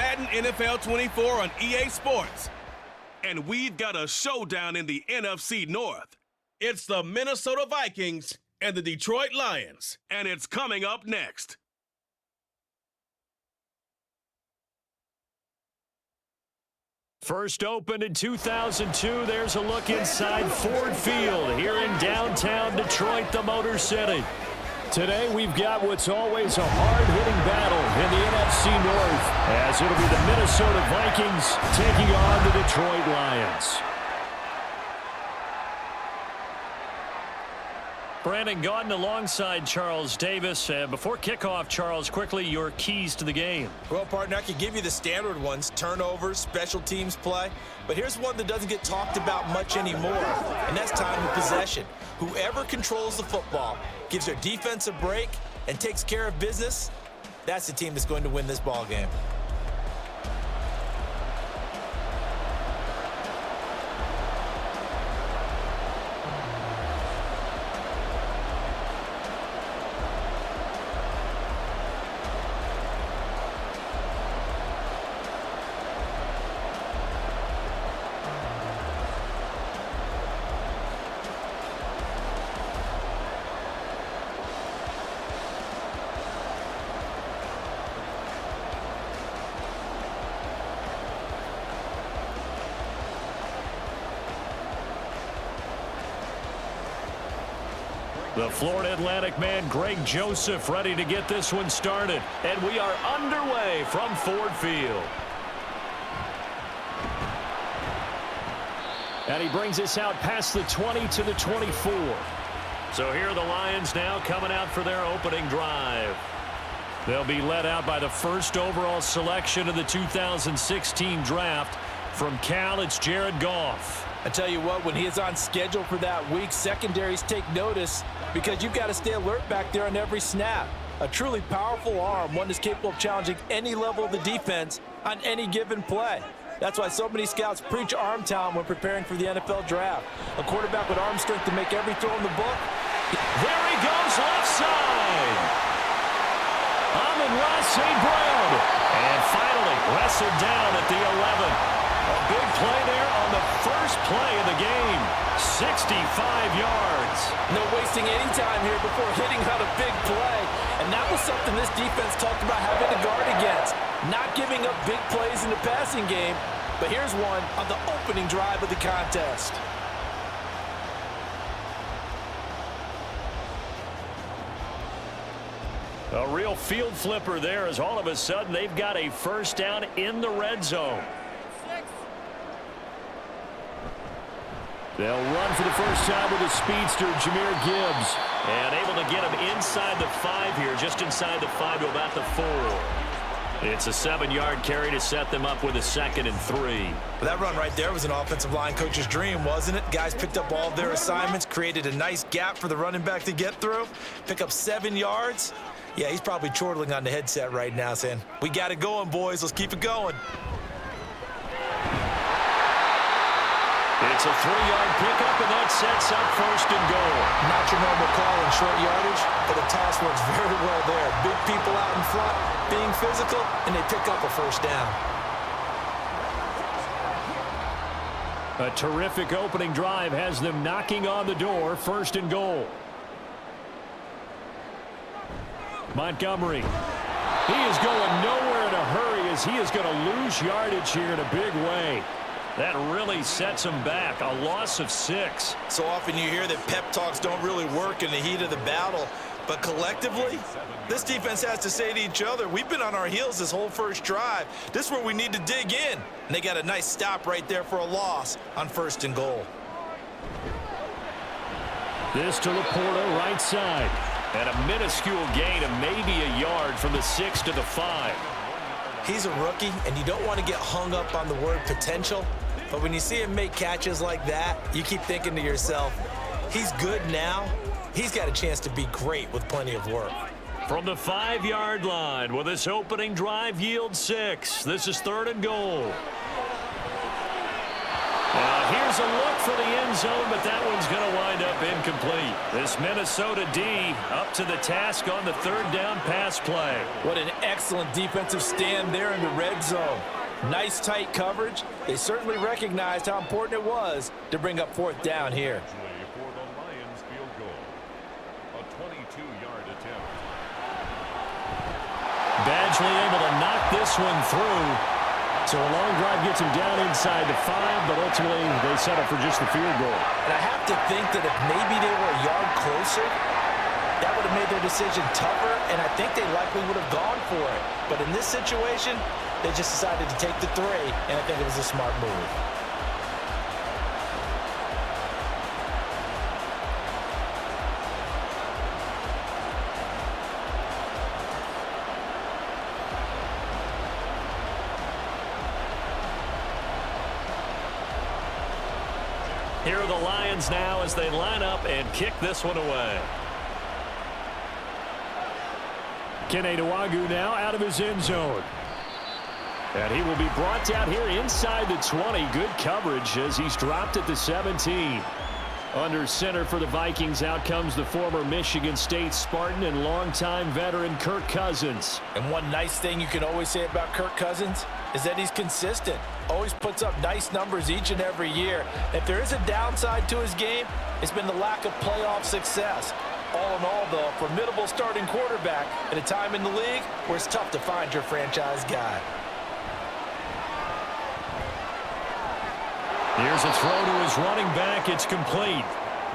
Madden NFL 24 on EA Sports. And we've got a showdown in the NFC North. It's the Minnesota Vikings and the Detroit Lions, and it's coming up next. First opened in 2002, there's a look inside Ford Field here in downtown Detroit, the Motor City. Today we've got what's always a hard-hitting battle in the NFC North, as it'll be the Minnesota Vikings taking on the Detroit Lions. Brandon Gaudin alongside Charles Davis. Before kickoff, Charles, quickly your keys to the game. Well, partner, I can give you the standard ones, turnovers, special teams play. But here's one that doesn't get talked about much anymore, and that's time of possession. Whoever controls the football, gives their defense a break, and takes care of business, that's the team that's going to win this ball game. The Florida Atlantic man, Greg Joseph, ready to get this one started. And we are underway from Ford Field. And he brings us out past the 20 to the 24. So here are the Lions now coming out for their opening drive. They'll be led out by the first overall selection of the 2016 draft. From Cal, it's Jared Goff. I tell you what, when he is on schedule for that week, secondaries take notice because you've got to stay alert back there on every snap. A truly powerful arm, one that's capable of challenging any level of the defense on any given play. That's why so many scouts preach arm talent when preparing for the NFL draft. A quarterback with arm strength to make every throw in the book. There he goes, left side. Amon-Ra St. Brown. And finally wrestled down at the 11. A big play there on the first play of the game. 65 yards. No wasting any time here before hitting out a big play. And that was something this defense talked about having to guard against. Not giving up big plays in the passing game. But here's one on the opening drive of the contest. A real field flipper there, as all of a sudden they've got a first down in the red zone. They'll run for the first time with a speedster, Jahmyr Gibbs. And able to get him inside the 5 here, just inside the 5 to about the 4. It's a 7-yard carry to set them up with a 2nd and 3. Well, that run right there was an offensive line coach's dream, wasn't it? Guys picked up all of their assignments, created a nice gap for the running back to get through, pick up 7 yards. Yeah, he's probably chortling on the headset right now saying, we got it going, boys. Let's keep it going. It's a 3-yard pickup, and that sets up 1st and goal. Not your normal call in short yardage, but the toss works very well there. Big people out in front, being physical, and they pick up a first down. A terrific opening drive has them knocking on the door, 1st and goal. Montgomery. He is going nowhere in a hurry as he is going to lose yardage here in a big way. That really sets him back. A loss of 6. So often you hear that pep talks don't really work in the heat of the battle. But collectively, this defense has to say to each other, we've been on our heels this whole first drive. This is where we need to dig in. And they got a nice stop right there for a loss on 1st and goal. This to Laporta, right side. And a minuscule gain of maybe a yard from the 6 to the 5. He's a rookie, and you don't want to get hung up on the word potential. But when you see him make catches like that, you keep thinking to yourself, he's good now. He's got a chance to be great with plenty of work. From the 5-yard line, will this opening drive yield 6? This is 3rd and goal. Here's There's a look for the end zone, but that one's going to wind up incomplete. This Minnesota D up to the task on the third down pass play. What an excellent defensive stand there in the red zone. Nice tight coverage. They certainly recognized how important it was to bring up fourth down here. For the Lions field goal, a 22-yard attempt. Badgley able to knock this one through. So a long drive gets him down inside the 5, but ultimately they settle for just the field goal. And I have to think that if maybe they were a yard closer, that would have made their decision tougher, and I think they likely would have gone for it. But in this situation, they just decided to take the 3, and I think it was a smart move. Here are the Lions now as they line up and kick this one away. Kene Nwangwu now out of his end zone. And he will be brought down here inside the 20. Good coverage as he's dropped at the 17. Under center for the Vikings, out comes the former Michigan State Spartan and longtime veteran Kirk Cousins. And one nice thing you can always say about Kirk Cousins is that he's consistent. Always puts up nice numbers each and every year. If there is a downside to his game, it's been the lack of playoff success. All in all, though, a formidable starting quarterback at a time in the league where it's tough to find your franchise guy. Here's a throw to his running back. It's complete.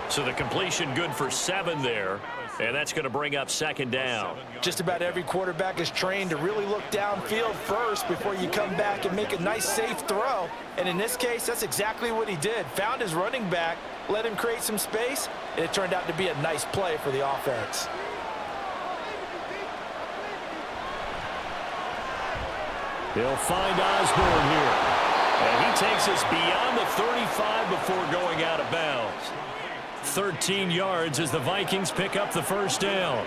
So the completion good for 7 there. And that's going to bring up second down. Just about every quarterback is trained to really look downfield first before you come back and make a nice, safe throw. And in this case, that's exactly what he did. Found his running back, let him create some space, and it turned out to be a nice play for the offense. He'll find Osborne here. And he takes us beyond the 35 before going out of bounds. 13 yards as the Vikings pick up the first down.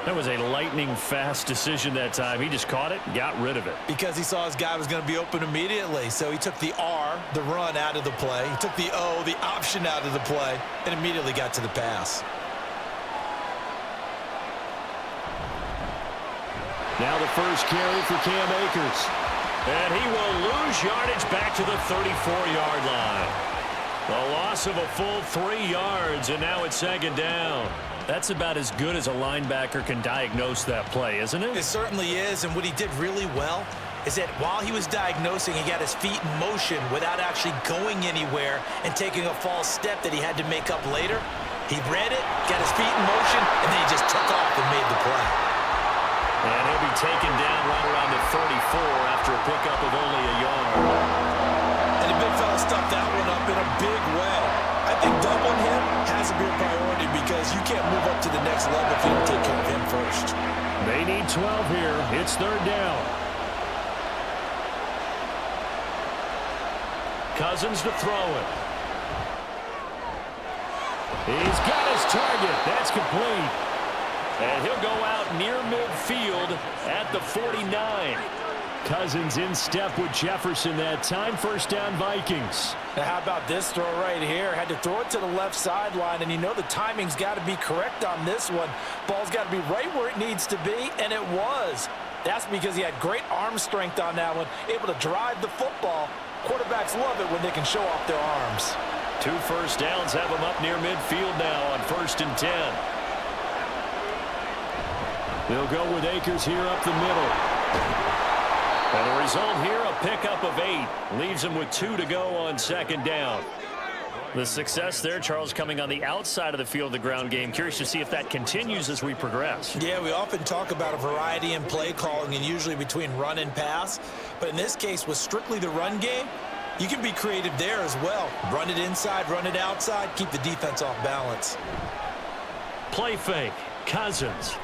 That was a lightning-fast decision that time. He just caught it and got rid of it. Because he saw his guy was going to be open immediately. So he took the R, the run, out of the play. He took the O, the option, out of the play, and immediately got to the pass. Now the first carry for Cam Akers. And he will lose yardage back to the 34-yard line. The loss of a full 3 yards, and now it's second down. That's about as good as a linebacker can diagnose that play, isn't it? It certainly is, and what he did really well is that while he was diagnosing, he got his feet in motion without actually going anywhere and taking a false step that he had to make up later. He read it, got his feet in motion, and then he just took off and made the play. And he'll be taken down right around the 34 after a pickup of only a yard. And the big fella stuffed that one up in a big way. I think doubling him has to be a priority because you can't move up to the next level if you don't take care of him first. They need 12 here. It's third down. Cousins to throw it. He's got his target. That's complete. And he'll go out near midfield at the 49. Cousins in step with Jefferson that time. First down, Vikings. Now how about this throw right here? Had to throw it to the left sideline, and you know the timing's got to be correct on this one. Ball's got to be right where it needs to be, and it was. That's because he had great arm strength on that one, able to drive the football. Quarterbacks love it when they can show off their arms. 2 first downs have him up near midfield now on 1st and 10. They'll go with Akers here up the middle. And the result here, a pickup of 8. Leaves him with 2 to go on second down. The success there, Charles, coming on the outside of the field of the ground game. Curious to see if that continues as we progress. Yeah, we often talk about a variety in play calling and usually between run and pass. But in this case, with strictly the run game, you can be creative there as well. Run it inside, run it outside, keep the defense off balance. Play fake. Cousins.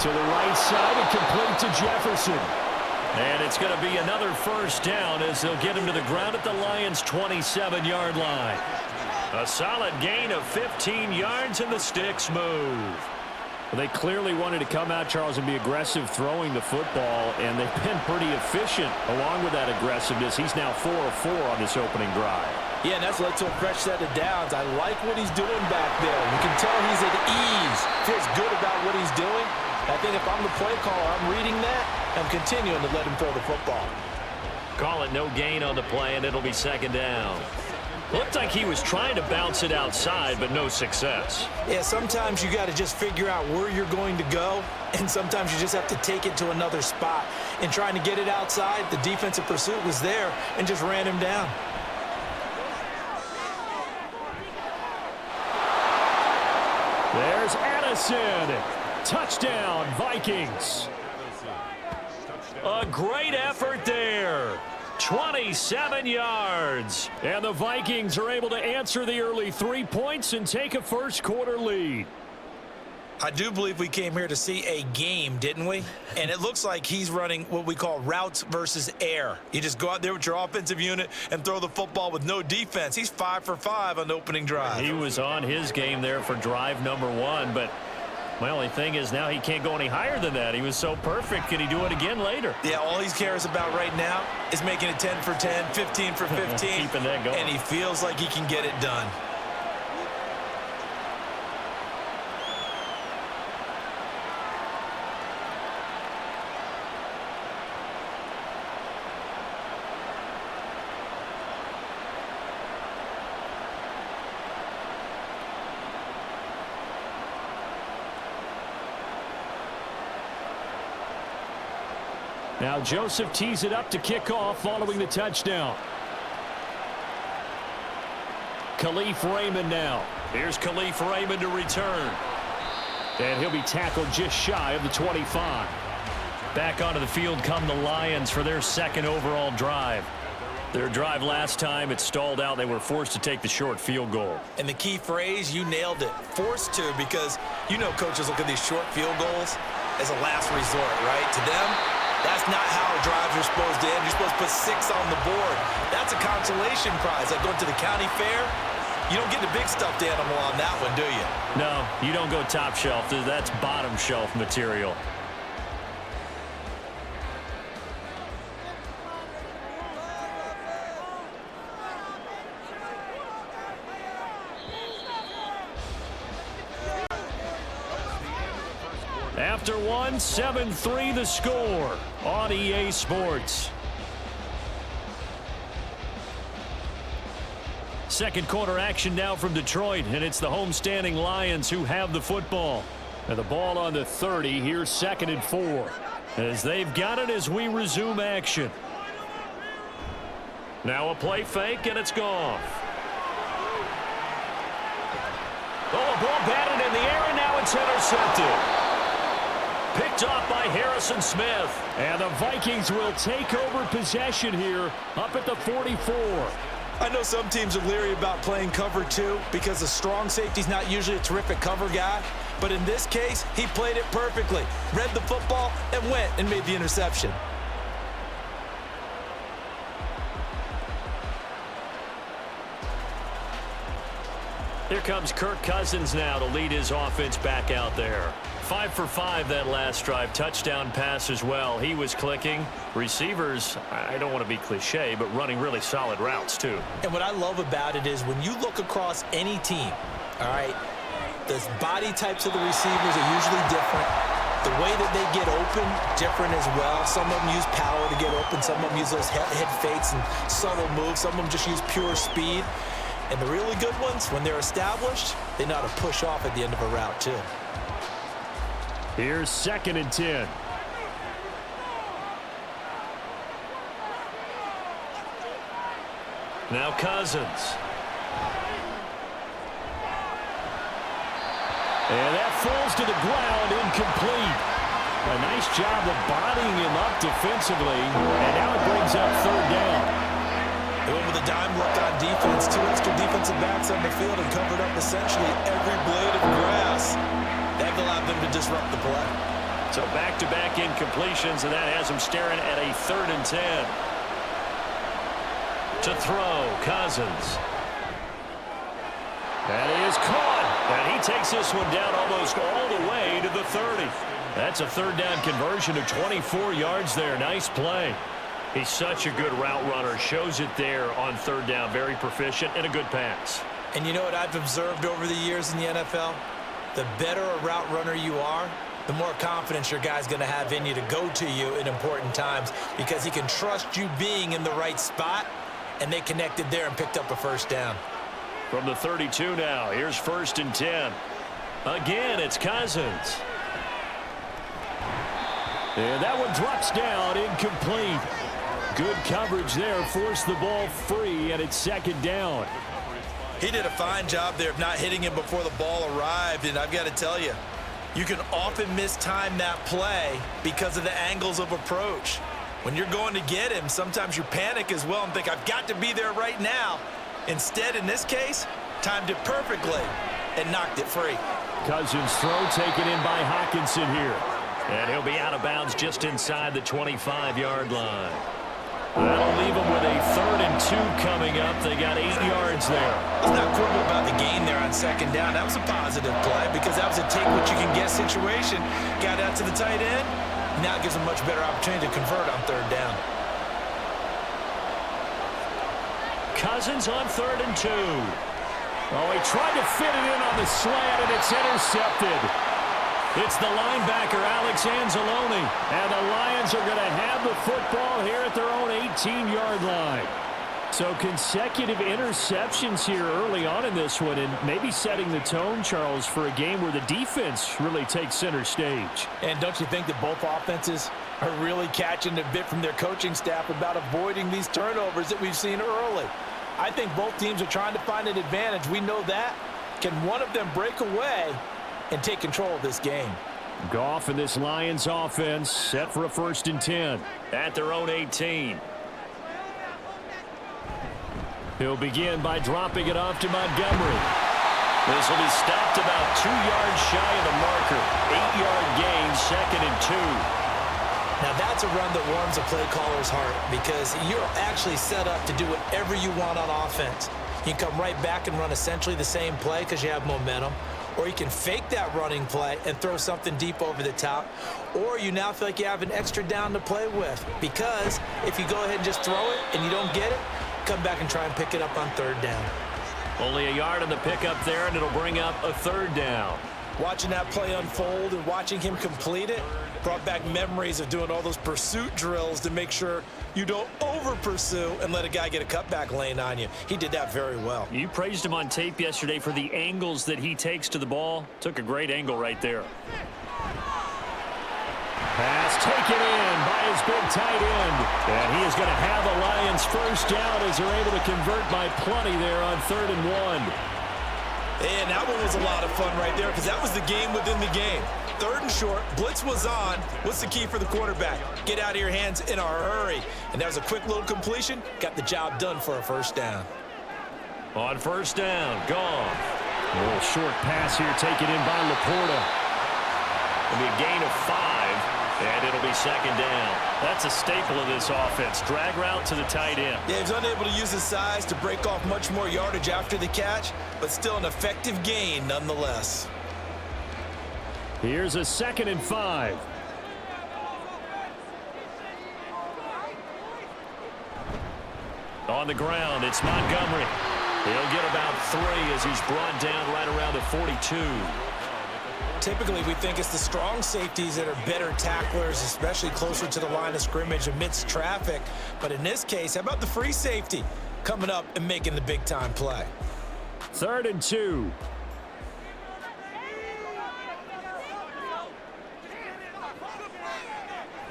To the right side and complete to Jefferson. And it's going to be another first down as they'll get him to the ground at the Lions' 27-yard line. A solid gain of 15 yards and the sticks move. Well, they clearly wanted to come out, Charles, and be aggressive throwing the football, and they've been pretty efficient along with that aggressiveness. He's now 4 of 4 on this opening drive. Yeah, and that's led to a fresh set of downs. I like what he's doing back there. You can tell he's at ease, feels good about what he's doing. I think if I'm the play caller, I'm reading that, I'm continuing to let him throw the football. Call it no gain on the play, and it'll be second down. Looked like he was trying to bounce it outside, but no success. Yeah, sometimes you got to just figure out where you're going to go, and sometimes you just have to take it to another spot. In trying to get it outside, the defensive pursuit was there and just ran him down. There's Addison. Touchdown, Vikings. A great effort there. 27 yards. And the Vikings are able to answer the early 3 points and take a first-quarter lead. I do believe we came here to see a game, didn't we? And it looks like he's running what we call routes versus air. You just go out there with your offensive unit and throw the football with no defense. He's 5 for 5 on the opening drive. He was on his game there for drive number 1, but my only thing is now he can't go any higher than that. He was so perfect. Can he do it again later? Yeah, all he cares about right now is making it 10 for 10, 15 for 15. Keeping that going. And he feels like he can get it done. Now Joseph tees it up to kick off following the touchdown. Khalif Raymond now. Here's Khalif Raymond to return. And he'll be tackled just shy of the 25. Back onto the field come the Lions for their second overall drive. Their drive last time, it stalled out. They were forced to take the short field goal. And the key phrase, you nailed it. Forced to, because you know coaches look at these short field goals as a last resort, right? To them, that's not how drives are supposed to end. You're supposed to put 6 on the board. That's a consolation prize. Like going to the county fair, you don't get the big stuffed animal on that one, do you? No, you don't go top shelf. That's bottom shelf material. After 7-3 the score on EA Sports. Second quarter action now from Detroit, and it's the homestanding Lions who have the football. And the ball on the 30, here's 2nd and 4. As they've got it as we resume action. Now a play fake, and it's gone. Oh, a ball batted in the air, and now it's intercepted. Picked off by Harrison Smith. And the Vikings will take over possession here up at the 44. I know some teams are leery about playing cover 2 because the strong safety's not usually a terrific cover guy. But in this case, he played it perfectly. Read the football and went and made the interception. Here comes Kirk Cousins now to lead his offense back out there. 5 for 5 that last drive. Touchdown pass as well. He was clicking. Receivers, I don't want to be cliche, but running really solid routes too. And what I love about it is when you look across any team, all right, the body types of the receivers are usually different. The way that they get open, different as well. Some of them use power to get open. Some of them use those head fakes and subtle moves. Some of them just use pure speed. And the really good ones, when they're established, they know how to push off at the end of a route too. Here's 2nd and 10. Now Cousins. And that falls to the ground, incomplete. A nice job of bodying him up defensively. And now it brings up 3rd down. They went with a dime look on defense. 2 extra defensive backs on the field and covered up essentially every blade of grass. That allowed them to disrupt the play. So back-to-back incompletions, and that has him staring at a 3rd and 10. To throw, Cousins. That is caught. And he takes this one down almost all the way to the 30. That's a 3rd down conversion of 24 yards there. Nice play. He's such a good route runner. Shows it there on third down. Very proficient and a good pass. And you know what I've observed over the years in the NFL? The better a route runner you are, the more confidence your guy's going to have in you to go to you in important times because he can trust you being in the right spot, and they connected there and picked up a first down. From the 32 now, here's 1st and 10. Again, it's Cousins. And that one drops down, incomplete. Good coverage there, forced the ball free, and it's 2nd down. He did a fine job there of not hitting him before the ball arrived, and I've got to tell you, you can often mistime that play because of the angles of approach. When you're going to get him, sometimes you panic as well and think, I've got to be there right now. Instead, in this case, timed it perfectly and knocked it free. Cousins' throw taken in by Hockenson here. And he'll be out of bounds just inside the 25-yard line. That'll leave them with a 3rd and 2 coming up. They got 8 yards there. Let's not quibble about the gain there on 2nd down. That was a positive play because that was a take-what-you-can-get situation. Got out to the tight end. Now it gives them a much better opportunity to convert on 3rd down. Cousins on 3rd and 2. Oh, he tried to fit it in on the slant, and it's intercepted. It's the linebacker, Alex Anzalone, and the Lions are going to have the football here at their own 18-yard line. So consecutive interceptions here early on in this one, and maybe setting the tone, Charles, for a game where the defense really takes center stage. And don't you think that both offenses are really catching a bit from their coaching staff about avoiding these turnovers that we've seen early? I think both teams are trying to find an advantage. We know that. Can one of them break away and take control of this game? Goff and this Lions offense set for a 1st and 10 at their own 18. He'll begin by dropping it off to Montgomery. This will be stopped about 2 yards shy of the marker. 8-yard gain, 2nd and 2. Now that's a run that warms a play caller's heart because you're actually set up to do whatever you want on offense. You can come right back and run essentially the same play because you have momentum, or you can fake that running play and throw something deep over the top, or you now feel like you have an extra down to play with because if you go ahead and just throw it and you don't get it, come back and try and pick it up on 3rd down. Only a yard on the pickup there, and it'll bring up a 3rd down. Watching that play unfold and watching him complete it brought back memories of doing all those pursuit drills to make sure you don't over-pursue and let a guy get a cutback lane on you. He did that very well. You praised him on tape yesterday for the angles that he takes to the ball. Took a great angle right there. Pass taken in by his big tight end. And he is going to have a Lions 1st down as they're able to convert by plenty there on 3rd and 1. And that one was a lot of fun right there because that was the game within the game. 3rd and short, blitz was on. What's the key for the quarterback? Get out of your hands in a hurry. And that was a quick little completion. Got the job done for a 1st down. On 1st down, Goff. A little short pass here taken in by Laporta. It'll be a gain of 5, and it'll be 2nd down. That's a staple of this offense. Drag route to the tight end. Yeah, he's unable to use his size to break off much more yardage after the catch, but still an effective gain nonetheless. Here's a 2nd and 5. On the ground, it's Montgomery. He'll get about 3 as he's brought down right around the 42. Typically, we think it's the strong safeties that are better tacklers, especially closer to the line of scrimmage amidst traffic. But in this case, how about the free safety coming up and making the big-time play? 3rd and 2.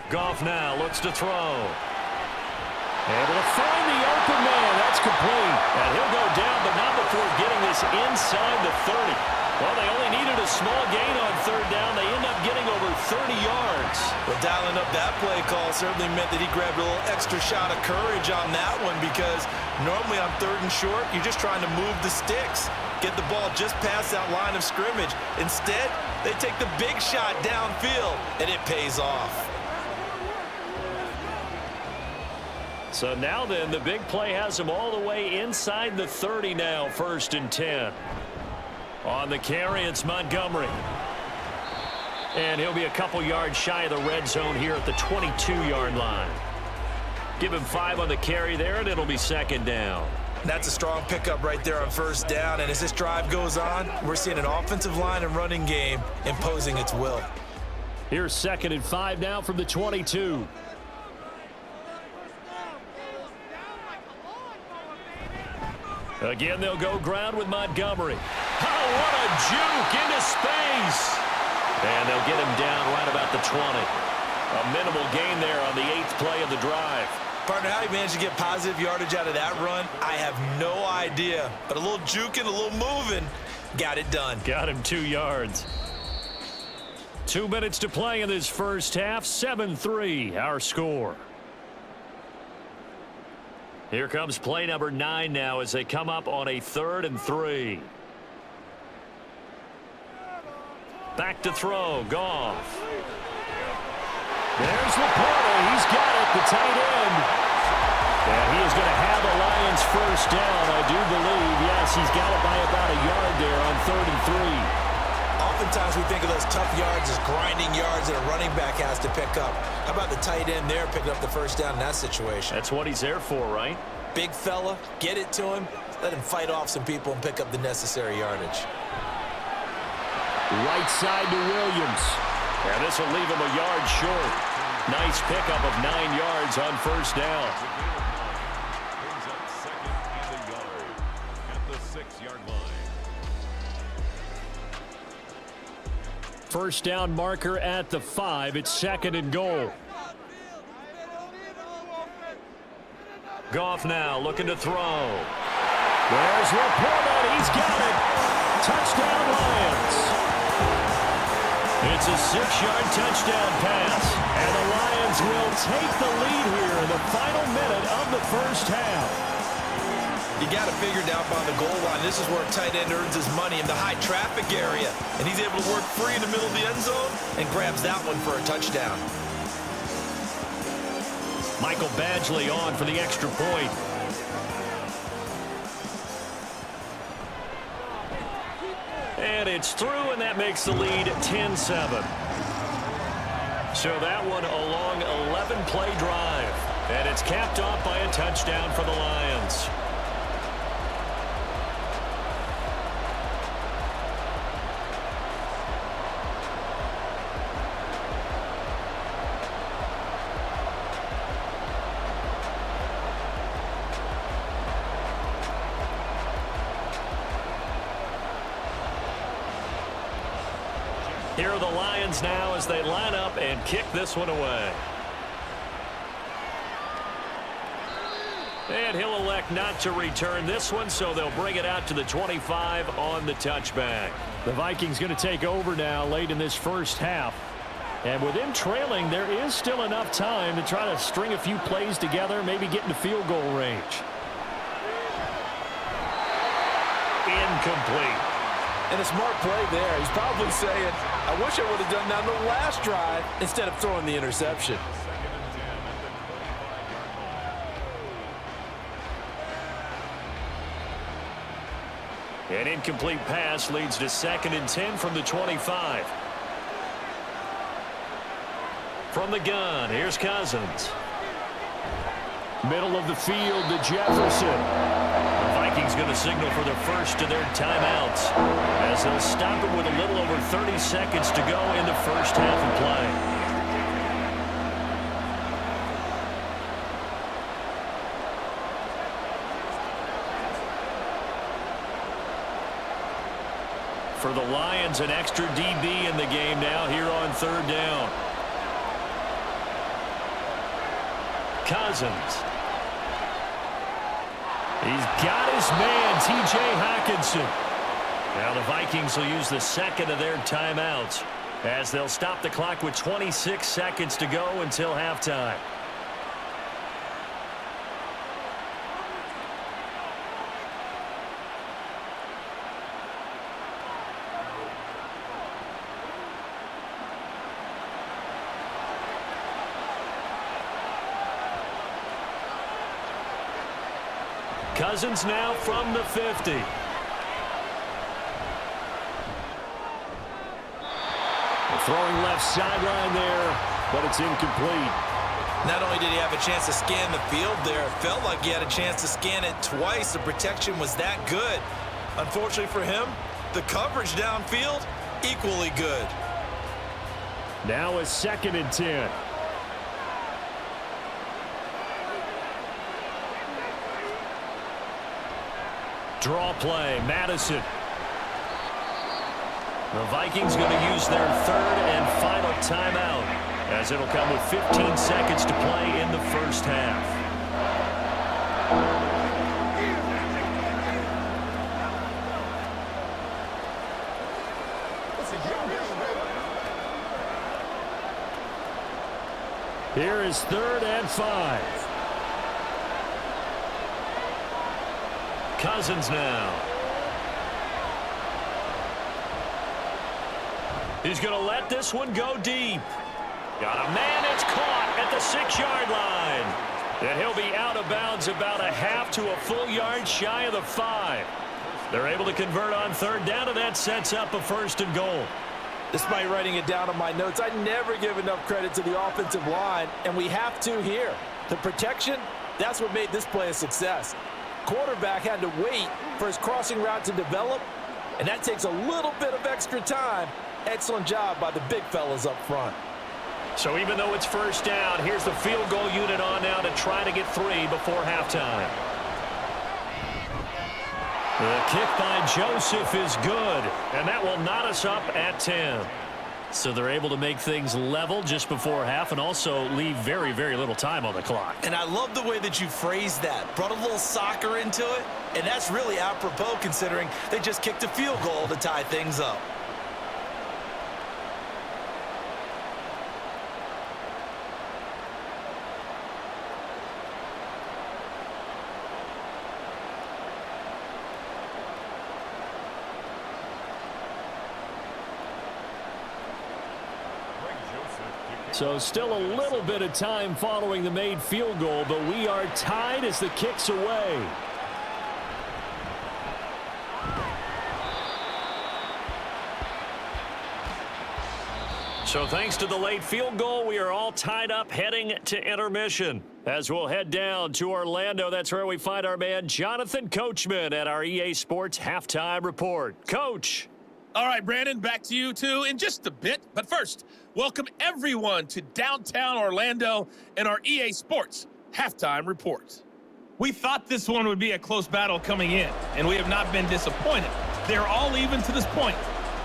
Goff now looks to throw. Able to find the open man. That's complete. And he'll go down, but not before getting this inside the 30. Well, they only needed a small gain on 3rd down. They end up getting over 30 yards. Well, dialing up that play call certainly meant that he grabbed a little extra shot of courage on that one because normally on 3rd and short, you're just trying to move the sticks, get the ball just past that line of scrimmage. Instead, they take the big shot downfield, and it pays off. So now then, the big play has him all the way inside the 30 now, 1st and 10. On the carry, it's Montgomery. And he'll be a couple yards shy of the red zone here at the 22-yard line. Give him 5 on the carry there, and it'll be second down. That's a strong pickup right there on first down. And as this drive goes on, we're seeing an offensive line and running game imposing its will. Here's 2nd and 5 now from the 22. Again, they'll go ground with Montgomery. Oh, what a juke into space. And they'll get him down right about the 20. A minimal gain there on the 8th play of the drive. Partner, how he managed to get positive yardage out of that run, I have no idea. But a little juking, a little moving, got it done. Got him 2 yards. 2 minutes to play in this first half. 7-3, our score. Here comes play number 9 now as they come up on a 3rd and 3. Back to throw. Goff. There's Laporta. He's got it, the tight end. And he is going to have the Lions first down, I do believe. Yes, he's got it by about a yard there on 3rd and 3. Oftentimes we think of those tough yards as grinding yards that a running back has to pick up. How about the tight end there picking up the first down in that situation? That's what he's there for, right? Big fella, get it to him, let him fight off some people and pick up the necessary yardage. Right side to Williams. And this will leave him a yard short. Nice pickup of 9 yards on first down. Brings up 2nd and a yard at the 6-yard line. First down marker at the 5. It's 2nd and goal. Goff now looking to throw. There's Laporta. He's got it. Touchdown Lions. It's a 6-yard touchdown pass. And the Lions will take the lead here in the final minute of the first half. You got to figure down by the goal line. This is where a tight end earns his money in the high traffic area. And he's able to work free in the middle of the end zone and grabs that one for a touchdown. Michael Badgley on for the extra point. And it's through, and that makes the lead 10-7. So that one a long 11-play drive. And it's capped off by a touchdown for the Lions. Here are the Lions now as they line up and kick this one away. And he'll elect not to return this one, so they'll bring it out to the 25 on the touchback. The Vikings going to take over now late in this first half. And with them trailing, there is still enough time to try to string a few plays together, maybe get into field goal range. Incomplete. And a smart play there. He's probably saying, I wish I would have done that on the last drive instead of throwing the interception. An incomplete pass leads to 2nd and 10 from the 25. From the gun, here's Cousins. Middle of the field to Jefferson. The Vikings going to signal for the first of their timeouts as they'll stop it with a little over 30 seconds to go in the first half of play. For the Lions, an extra DB in the game now here on 3rd down. Cousins. He's got his man, T.J. Hockenson. Now the Vikings will use the second of their timeouts as they'll stop the clock with 26 seconds to go until halftime. Cousins now from the 50. Throwing left sideline there, but it's incomplete. Not only did he have a chance to scan the field there, it felt like he had a chance to scan it twice. The protection was that good. Unfortunately for him, the coverage downfield, equally good. Now a 2nd and 10. Draw play, Madison. The Vikings going to use their 3rd and final timeout, as it'll come with 15 seconds to play in the first half. Here is 3rd and 5. Cousins now. He's going to let this one go deep. Got a man, it's caught at the 6-yard line. And he'll be out of bounds about a half to a full yard shy of the 5. They're able to convert on 3rd down, and that sets up a 1st and goal. Despite writing it down on my notes, I never give enough credit to the offensive line, and we have to here. The protection, that's what made this play a success. Quarterback had to wait for his crossing route to develop, and that takes a little bit of extra time. Excellent job by the big fellas up front. So even though it's 1st down, here's the field goal unit on now to try to get 3 before halftime. The kick by Joseph is good, and that will knot us up at 10. So they're able to make things level just before half and also leave very, very little time on the clock. And I love the way that you phrased that. Brought a little soccer into it, and that's really apropos considering they just kicked a field goal to tie things up. So still a little bit of time following the made field goal, but we are tied as the kick's away. So thanks to the late field goal, we are all tied up heading to intermission. As we'll head down to Orlando, that's where we find our man Jonathan Coachman at our EA Sports Halftime Report. Coach. All right, Brandon, back to you two in just a bit. But first, welcome everyone to downtown Orlando and our EA Sports Halftime Report. We thought this one would be a close battle coming in, and we have not been disappointed. They're all even to this point.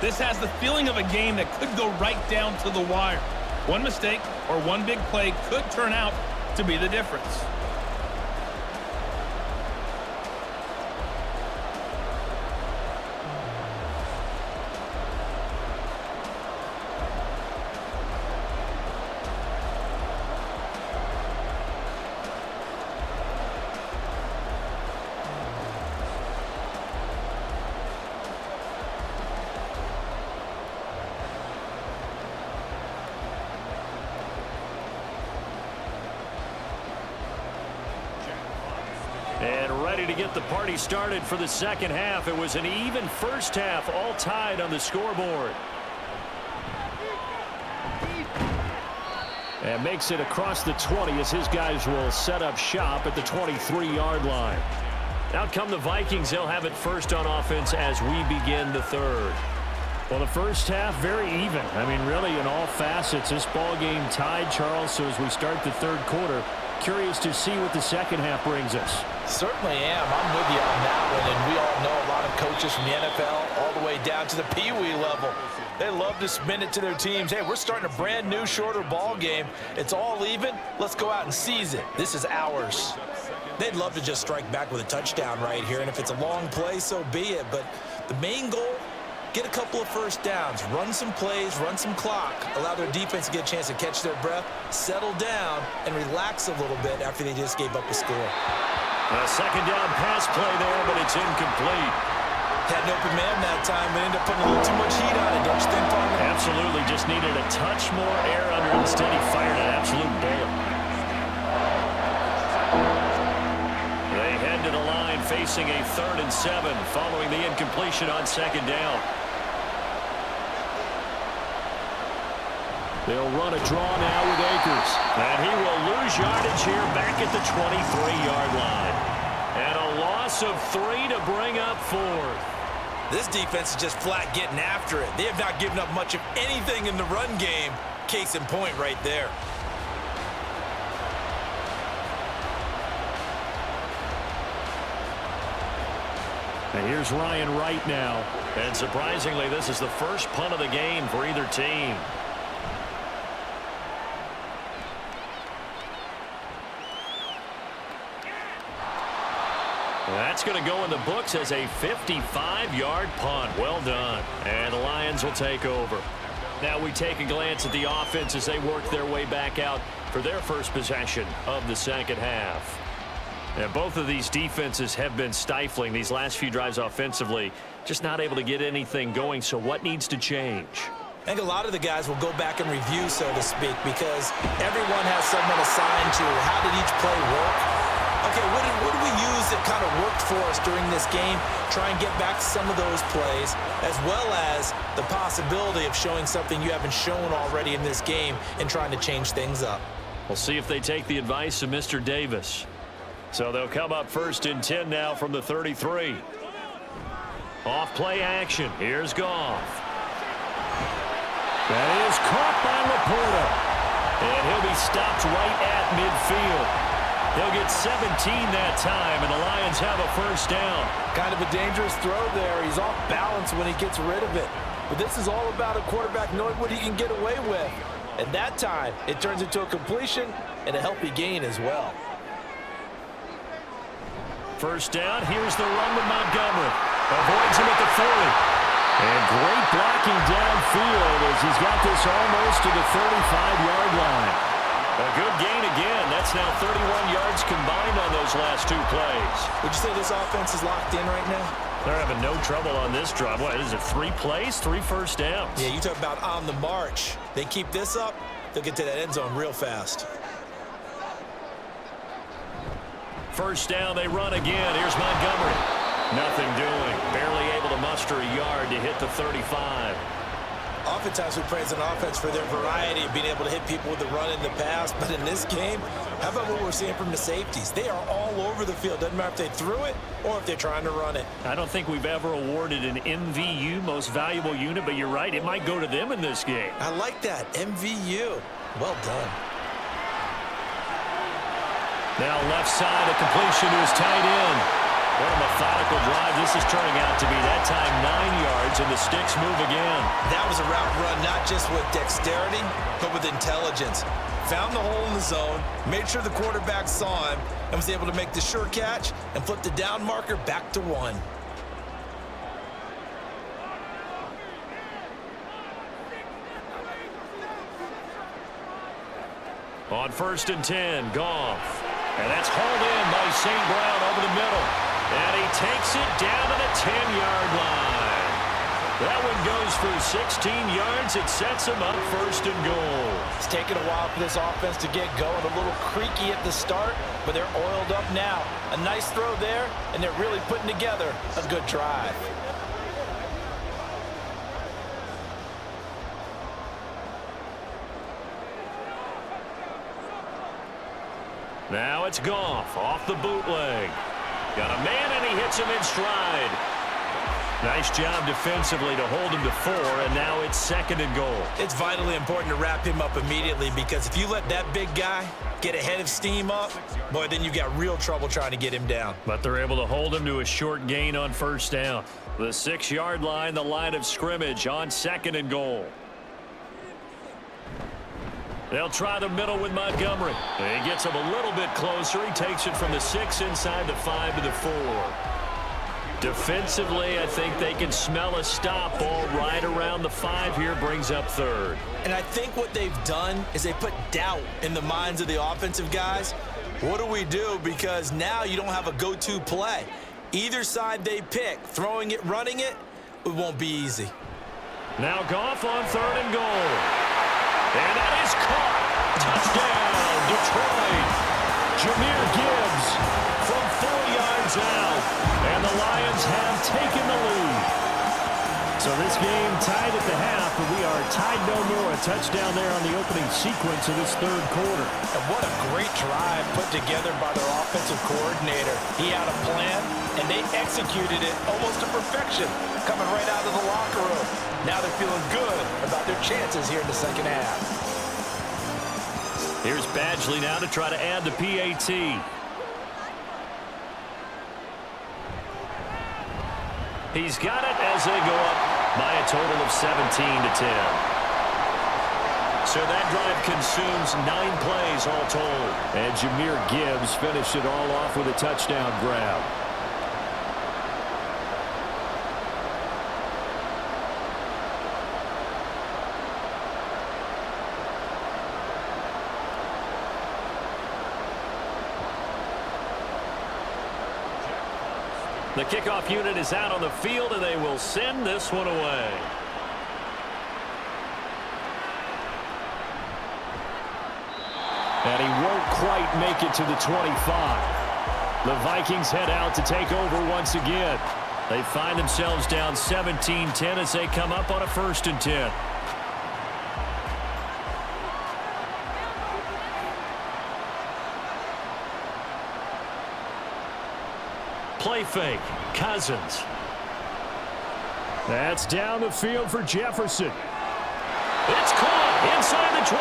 This has the feeling of a game that could go right down to the wire. One mistake or one big play could turn out to be the difference. And ready to get the party started for the second half. It was an even first half, all tied on the scoreboard. And makes it across the 20 as his guys will set up shop at the 23-yard line. Out come the Vikings. They'll have it first on offense as we begin the third. Well, the first half, very even. I mean, really, in all facets, this ball game tied, Charles. So as we start the third quarter, curious to see what the second half brings us. Certainly am. I'm with you on that one. And we all know a lot of coaches from the NFL all the way down to the Pee-wee level. They love to spin it to their teams. Hey, we're starting a brand new, shorter ball game. It's all even. Let's go out and seize it. This is ours. They'd love to just strike back with a touchdown right here. And if it's a long play, so be it. But the main goal, get a couple of first downs, run some plays, run some clock, allow their defense to get a chance to catch their breath, settle down, and relax a little bit after they just gave up a score. A second down pass play there, but it's incomplete. Had an open man that time, but ended up putting a little too much heat on it, don't you think, partner? Absolutely, just needed a touch more air under it. Instead, he fired an absolute bullet. They head to the line facing a 3rd and 7 following the incompletion on second down. They'll run a draw now with Akers. And he will lose yardage here back at the 23-yard line. And a loss of 3 to bring up 4th. This defense is just flat getting after it. They have not given up much of anything in the run game. Case in point right there. And here's Ryan Wright now. And surprisingly, this is the first punt of the game for either team. That's going to go in the books as a 55-yard punt. Well done. And the Lions will take over. Now we take a glance at the offense as they work their way back out for their first possession of the second half. And both of these defenses have been stifling these last few drives offensively. Just not able to get anything going. So what needs to change? I think a lot of the guys will go back and review, so to speak, because everyone has someone assigned to how did each play work. Okay, what did we use that kind of worked for us during this game? Try and get back to some of those plays, as well as the possibility of showing something you haven't shown already in this game and trying to change things up. We'll see if they take the advice of Mr. Davis. So they'll come up 1st and 10 now from the 33. Off play action. Here's Goff. That is caught by Laporta. And he'll be stopped right at midfield. They'll get 17 that time, and the Lions have a first down. Kind of a dangerous throw there. He's off balance when he gets rid of it. But this is all about a quarterback knowing what he can get away with. And that time, it turns into a completion and a healthy gain as well. First down, here's the run with Montgomery. Avoids him at the 40. And great blocking downfield as he's got this almost to the 35-yard line. A good gain again. That's now 31 yards combined on those last 2 plays. Would you say this offense is locked in right now? They're having no trouble on this drive. What is it, 3 plays, 3 first downs? Yeah, you talk about on the march. They keep this up, they'll get to that end zone real fast. First down, they run again. Here's Montgomery. Nothing doing. Barely able to muster a yard to hit the 35. Oftentimes we praise an offense for their variety of being able to hit people with the run in the pass. But in this game, how about what we're seeing from the safeties? They are all over the field. Doesn't matter if they threw it or if they're trying to run it. I don't think we've ever awarded an MVU, most valuable unit, but you're right. It might go to them in this game. I like that. MVU. Well done. Now left side, a completion to his tight end. What a methodical drive this is turning out to be. That time 9 yards, and the sticks move again. That was a route run not just with dexterity, but with intelligence. Found the hole in the zone, made sure the quarterback saw him, and was able to make the sure catch and flip the down marker back to 1. On 1st and 10, Goff. And that's hauled in by St. Brown over the middle. And he takes it down to the 10-yard line. That one goes for 16 yards. It sets him up 1st and goal. It's taken a while for this offense to get going. A little creaky at the start, but they're oiled up now. A nice throw there, and they're really putting together a good drive. Now it's Goff off the bootleg. Got a man, and he hits him in stride. Nice job defensively to hold him to 4, and now it's 2nd and goal. It's vitally important to wrap him up immediately, because if you let that big guy get a head of steam up, boy, then you've got real trouble trying to get him down. But they're able to hold him to a short gain on 1st down. The 6-yard line, the line of scrimmage on 2nd and goal. They'll try the middle with Montgomery. He gets him a little bit closer. He takes it from the 6 inside the 5 to the 4. Defensively, I think they can smell a stop ball right around the 5 here. Brings up 3rd. And I think what they've done is they put doubt in the minds of the offensive guys. What do we do? Because now you don't have a go-to play. Either side they pick, throwing it, running it, it won't be easy. Now Goff on 3rd and goal. And that is caught. Touchdown, Detroit. Jahmyr Gibbs from 4 yards out. And the Lions have taken the lead. So this game tied at the half, but we are tied no more. A touchdown there on the opening sequence of this third quarter. And what a great drive put together by their offensive coordinator. He had a plan, and they executed it almost to perfection, coming right out of the locker room. Now they're feeling good about their chances here in the second half. Here's Badgley now to try to add the PAT. He's got it as they go up by a total of 17-10. So that drive consumes 9 plays all told. And Jahmyr Gibbs finished it all off with a touchdown grab. The kickoff unit is out on the field, and they will send this one away. And he won't quite make it to the 25. The Vikings head out to take over once again. They find themselves down 17-10 as they come up on a 1st and 10. Play fake. Cousins. That's down the field for Jefferson. It's caught inside the 25.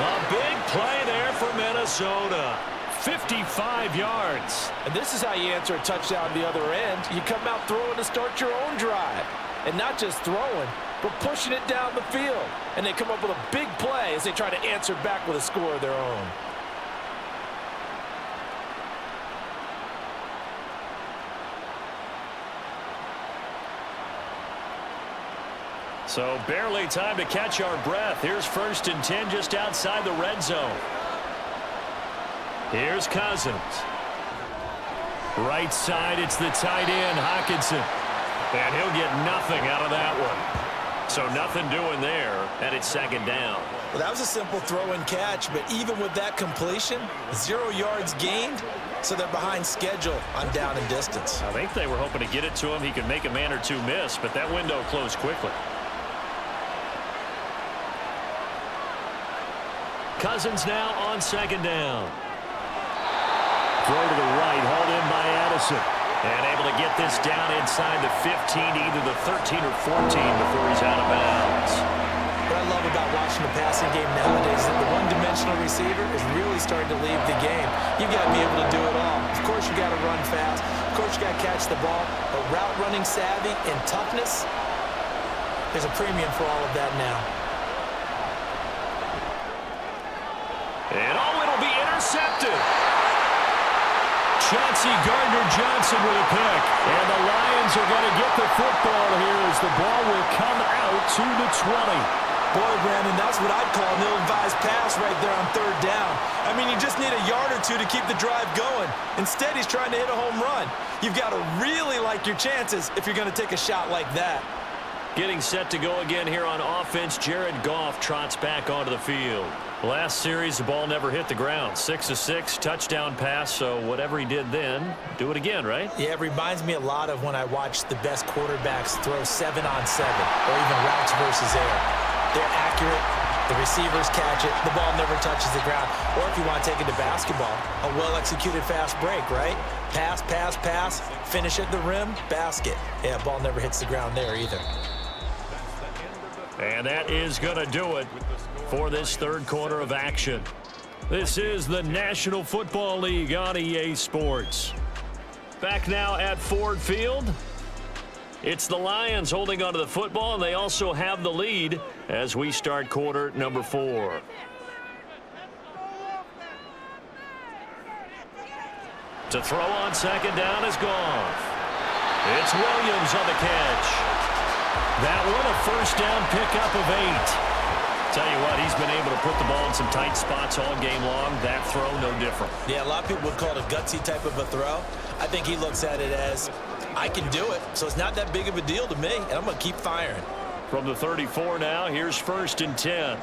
A big play there for Minnesota. 55 yards. And this is how you answer a touchdown at the other end. You come out throwing to start your own drive. And not just throwing, but pushing it down the field. And they come up with a big play as they try to answer back with a score of their own. So barely time to catch our breath. Here's 1st and 10 just outside the red zone. Here's Cousins. Right side, it's the tight end, Hockenson. And he'll get nothing out of that one. So nothing doing there, and it's 2nd down. Well, that was a simple throw and catch, but even with that completion, 0 yards gained, so they're behind schedule on down and distance. I think they were hoping to get it to him. He could make a man or two miss, but that window closed quickly. Cousins now on 2nd down. Throw to the right, hauled in by Addison. And able to get this down inside the 15 to either the 13 or 14 before he's out of bounds. What I love about watching the passing game nowadays is that the one-dimensional receiver is really starting to leave the game. You've got to be able to do it all. Of course, you got to run fast. Of course, you got to catch the ball. But route running savvy and toughness, there's a premium for all of that now. And it'll be intercepted. Chauncey Gardner-Johnson with a pick. And the Lions are going to get the football here as the ball will come out to the 20. Boy, Brandon, that's what I'd call an ill-advised pass right there on 3rd down. I mean, you just need a yard or two to keep the drive going. Instead, he's trying to hit a home run. You've got to really like your chances if you're going to take a shot like that. Getting set to go again here on offense, Jared Goff trots back onto the field. Last series, the ball never hit the ground. 6 of 6, touchdown pass, so whatever he did then, do it again, right? Yeah, it reminds me a lot of when I watch the best quarterbacks throw 7-on-7 or even routes versus air. They're accurate, the receivers catch it, the ball never touches the ground. Or if you want to take it to basketball, a well-executed fast break, right? Pass, pass, pass, finish at the rim, basket. Yeah, ball never hits the ground there either. And that is going to do it for this third quarter of action. This is the National Football League on EA Sports. Back now at Ford Field. It's the Lions holding onto the football, and they also have the lead as we start quarter number 4. To throw on 2nd down is Goff. It's Williams on the catch. That one a 1st down pickup of 8. Tell you what, he's been able to put the ball in some tight spots all game long. That throw, no different. Yeah, a lot of people would call it a gutsy type of a throw. I think he looks at it as, I can do it, so it's not that big of a deal to me, and I'm going to keep firing. From the 34 now, here's 1st and 10.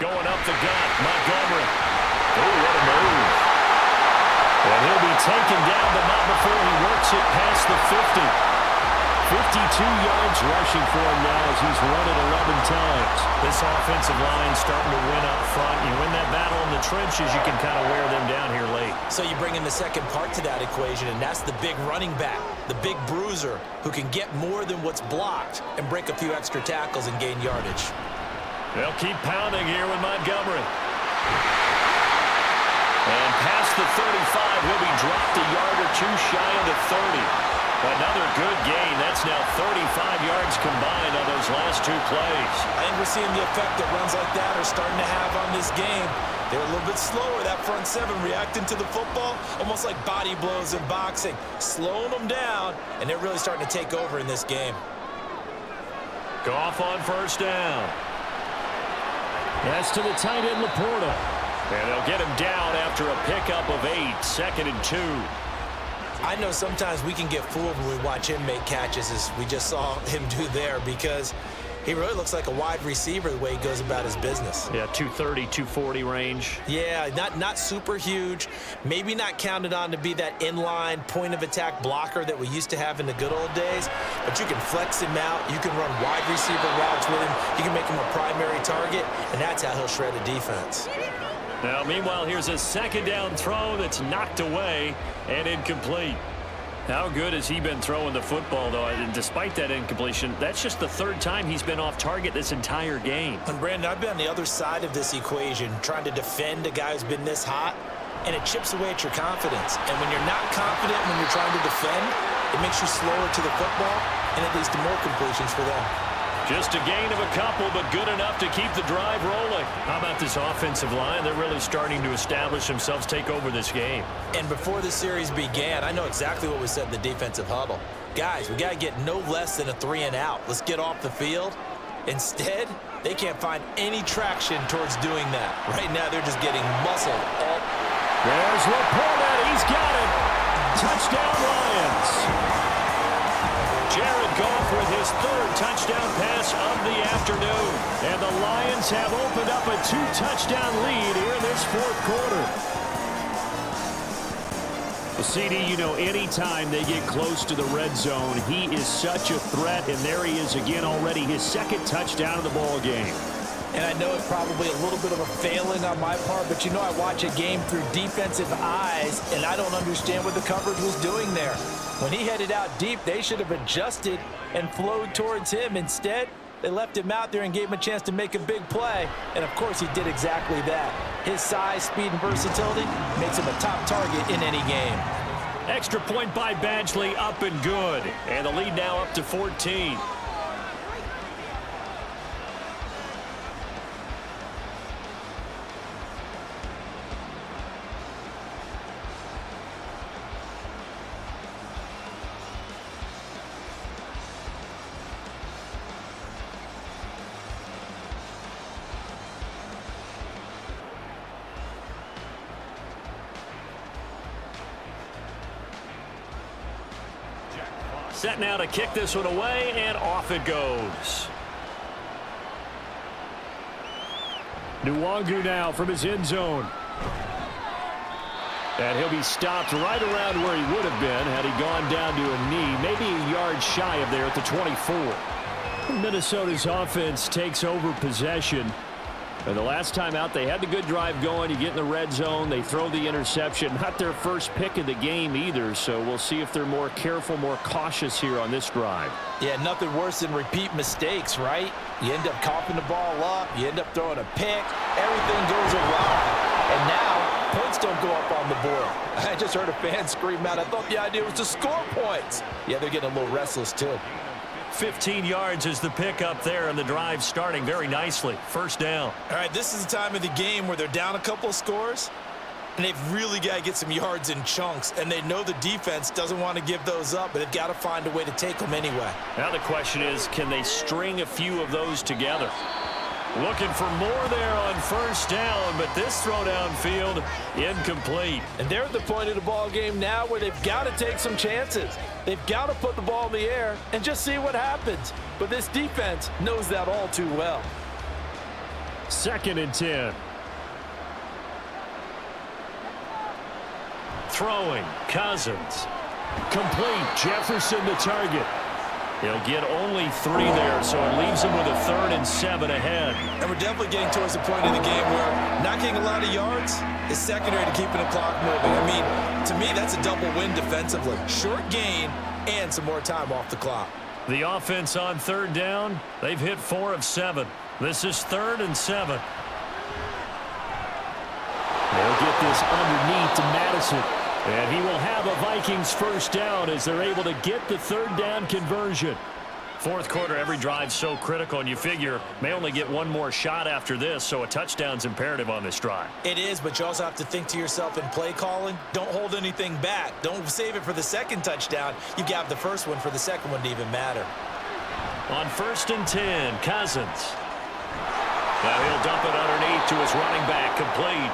Going up the gut, Montgomery. Oh, what a move. And he'll be taken down, but not before he works it past the 50. 52 yards rushing for him now as he's run it 11 times. This offensive line starting to win up front. You win that battle in the trenches, you can kind of wear them down here late. So you bring in the second part to that equation, and that's the big running back, the big bruiser, who can get more than what's blocked and break a few extra tackles and gain yardage. They'll keep pounding here with Montgomery. And past the 35, he'll be dropped a yard or two shy of the 30. Another good gain. That's now 35 yards combined on those last two plays. I think we're seeing the effect that runs like that are starting to have on this game. They're a little bit slower, that front seven, reacting to the football, almost like body blows in boxing, slowing them down, and they're really starting to take over in this game. Goff on first down. That's to the tight end, Laporta. And they'll get him down after a pickup of 8, 2nd and 2. I know sometimes we can get fooled when we watch him make catches, as we just saw him do there, because he really looks like a wide receiver the way he goes about his business. Yeah, 230, 240 range. Yeah, not super huge. Maybe not counted on to be that inline point-of-attack blocker that we used to have in the good old days, but you can flex him out. You can run wide receiver routes with him. You can make him a primary target, and that's how he'll shred a defense. Now, meanwhile, here's a second down throw that's knocked away and incomplete. How good has he been throwing the football, though? And despite that incompletion, that's just the third time he's been off target this entire game. And Brandon, I've been on the other side of this equation, trying to defend a guy who's been this hot, and it chips away at your confidence. And when you're not confident when you're trying to defend, it makes you slower to the football, and it leads to more completions for them. Just a gain of a couple, but good enough to keep the drive rolling. How about this offensive line? They're really starting to establish themselves, take over this game. And before the series began, I know exactly what was said in the defensive huddle. Guys, we got to get no less than a 3-and-out. Let's get off the field. Instead, they can't find any traction towards doing that. Right now, they're just getting muscled. There's Laporta. He's got it. Touchdown, Lions. Jared Goff with his third touchdown pass of the afternoon. And the Lions have opened up a 2-touchdown lead here in this fourth quarter. Well, CD, you know, anytime they get close to the red zone, he is such a threat. And there he is again already, his second touchdown of the ball game. And I know it's probably a little bit of a failing on my part, but you know I watch a game through defensive eyes, and I don't understand what the coverage was doing there. When he headed out deep, they should have adjusted and flowed towards him. Instead, they left him out there and gave him a chance to make a big play. And, of course, he did exactly that. His size, speed, and versatility makes him a top target in any game. Extra point by Badgley, up and good. And the lead now up to 14. Set now to kick this one away, and off it goes. Nwangu now from his end zone. And he'll be stopped right around where he would have been had he gone down to a knee, maybe a yard shy of there at the 24. Minnesota's offense takes over possession. And the last time out, they had the good drive going. You get in the red zone, they throw the interception. Not their first pick of the game either, so we'll see if they're more careful, more cautious here on this drive. Yeah, nothing worse than repeat mistakes, right? You end up coughing the ball up, you end up throwing a pick, everything goes awry. And now, points don't go up on the board. I just heard a fan scream out, I thought the idea was to score points. Yeah, they're getting a little restless too. 15 yards is the pickup there, and the drive starting very nicely. First down. All right, this is the time of the game where they're down a couple of scores, and they've really got to get some yards in chunks, and they know the defense doesn't want to give those up, but they've got to find a way to take them anyway. Now the question is, can they string a few of those together? Looking for more there on first down, but this throw downfield incomplete. And they're at the point of the ball game now where they've got to take some chances. They've got to put the ball in the air and just see what happens. But this defense knows that all too well. 2nd and 10. Throwing, Cousins. Complete, Jefferson the target. He'll get only 3 there, so it leaves him with a 3rd and 7 ahead. And we're definitely getting towards the point in the game where not getting a lot of yards is secondary to keeping the clock moving. I mean, to me, that's a double win defensively. Short gain and some more time off the clock. The offense on 3rd down, they've hit 4 of 7. This is 3rd and 7. They'll get this underneath to Madison. And he will have a Vikings 1st down as they're able to get the 3rd down conversion. 4th quarter, every drive's so critical, and you figure may only get one more shot after this, so a touchdown's imperative on this drive. It is, but you also have to think to yourself in play calling, don't hold anything back. Don't save it for the 2nd touchdown. You got the 1st one for the 2nd one to even matter. On 1st and 10, Cousins. Now he'll dump it underneath to his running back, complete.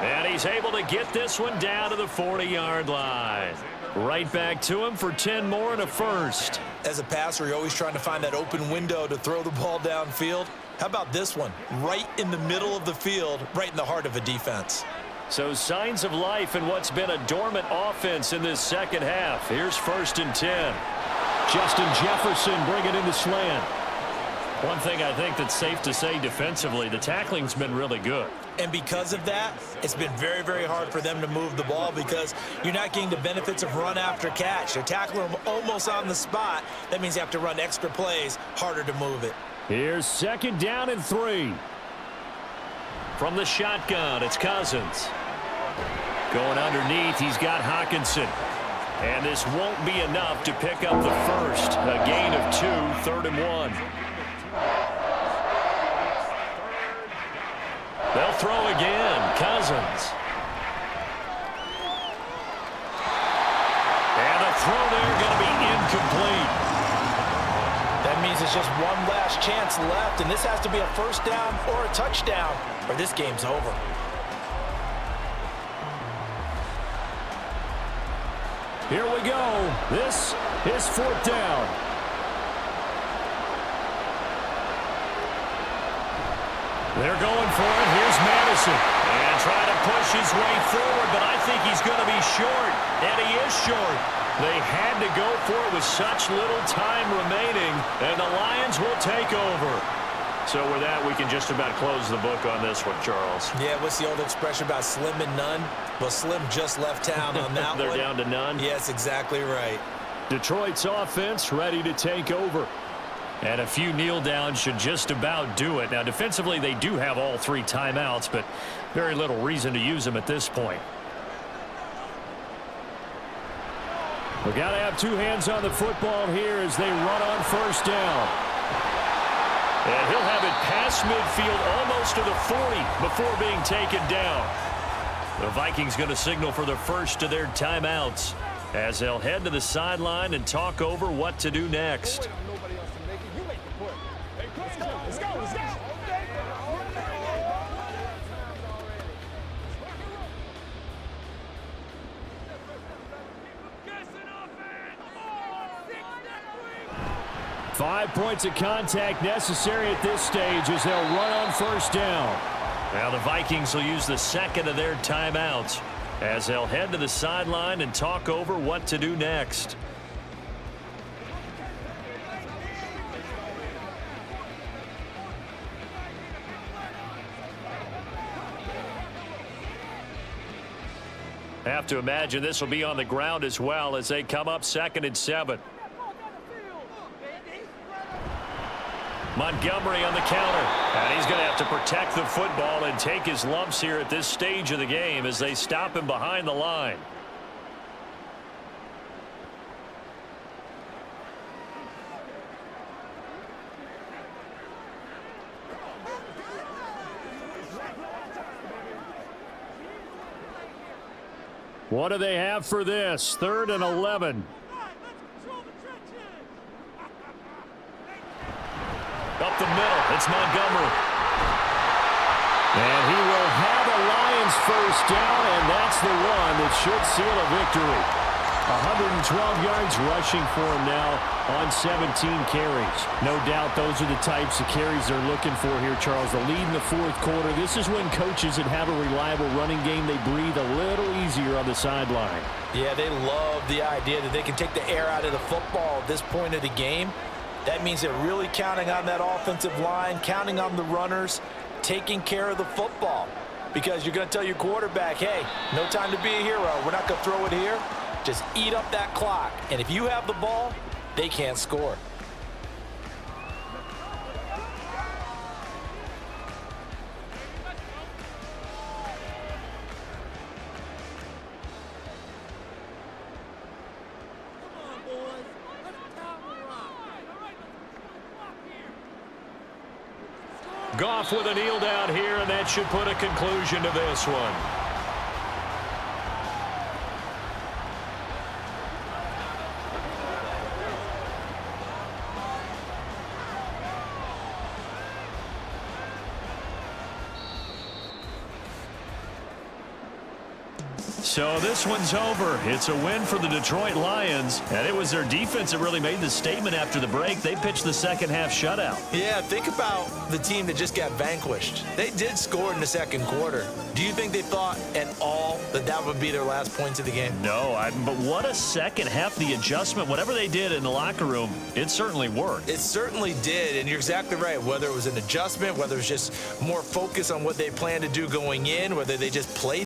And he's able to get this one down to the 40-yard line. Right back to him for 10 more and a 1st. As a passer, you're always trying to find that open window to throw the ball downfield. How about this one? Right in the middle of the field, right in the heart of a defense. So signs of life in what's been a dormant offense in this 2nd half. Here's 1st and 10. Justin Jefferson bringing in the slant. One thing I think that's safe to say defensively, the tackling's been really good. And because of that, it's been very, very hard for them to move the ball because you're not getting the benefits of run after catch. They're tackling them almost on the spot. That means you have to run extra plays, harder to move it. Here's 2nd down and 3. From the shotgun, it's Cousins. Going underneath, he's got Hawkinson. And this won't be enough to pick up the 1st. A gain of 2, 3rd and 1. They'll throw again. Cousins. And a throw there going to be incomplete. That means it's just one last chance left, and this has to be a 1st down or a touchdown, or this game's over. Here we go. This is 4th down. They're going for it. Here's Madison. And trying to push his way forward, but I think he's going to be short. And he is short. They had to go for it with such little time remaining, and the Lions will take over. So with that, we can just about close the book on this one, Charles. Yeah, what's the old expression about slim and none? Well, Slim just left town on that They're one. down to none? Yes, exactly right. Detroit's offense ready to take over. And a few kneel downs should just about do it. Now, defensively, they do have all 3 timeouts, but very little reason to use them at this point. We've got to have 2 hands on the football here as they run on 1st down. And he'll have it past midfield almost to the 40 before being taken down. The Vikings going to signal for the 1st of their timeouts as they'll head to the sideline and talk over what to do next. 5 points of contact necessary at this stage as they'll run on 1st down. Now the Vikings will use the 2nd of their timeouts as they'll head to the sideline and talk over what to do next. Have to imagine this will be on the ground as well as they come up 2nd and 7. Montgomery on the counter, and he's going to have to protect the football and take his lumps here at this stage of the game as they stop him behind the line. What do they have for this? 3rd and 11. Up the middle, it's Montgomery. And he will have a Lions 1st down, and that's the one that should seal a victory. 112 yards rushing for him now on 17 carries. No doubt those are the types of carries they're looking for here, Charles. The lead in the fourth quarter. This is when coaches that have a reliable running game, they breathe a little easier on the sideline. Yeah, they love the idea that they can take the air out of the football at this point of the game. That means they're really counting on that offensive line, counting on the runners, taking care of the football. Because you're going to tell your quarterback, hey, no time to be a hero. We're not going to throw it here. Just eat up that clock. And if you have the ball, they can't score. Goff with a kneel down here, and that should put a conclusion to this one. So this one's over. It's a win for the Detroit Lions, and it was their defense that really made the statement after the break. They pitched the second half shutout. Yeah, think about the team that just got vanquished. They did score in the second quarter. Do you think they thought at all that that would be their last points of the game? No, but what a second half. The adjustment, whatever they did in the locker room, it certainly worked. It certainly did, and you're exactly right. Whether it was an adjustment, whether it was just more focus on what they planned to do going in, whether they just played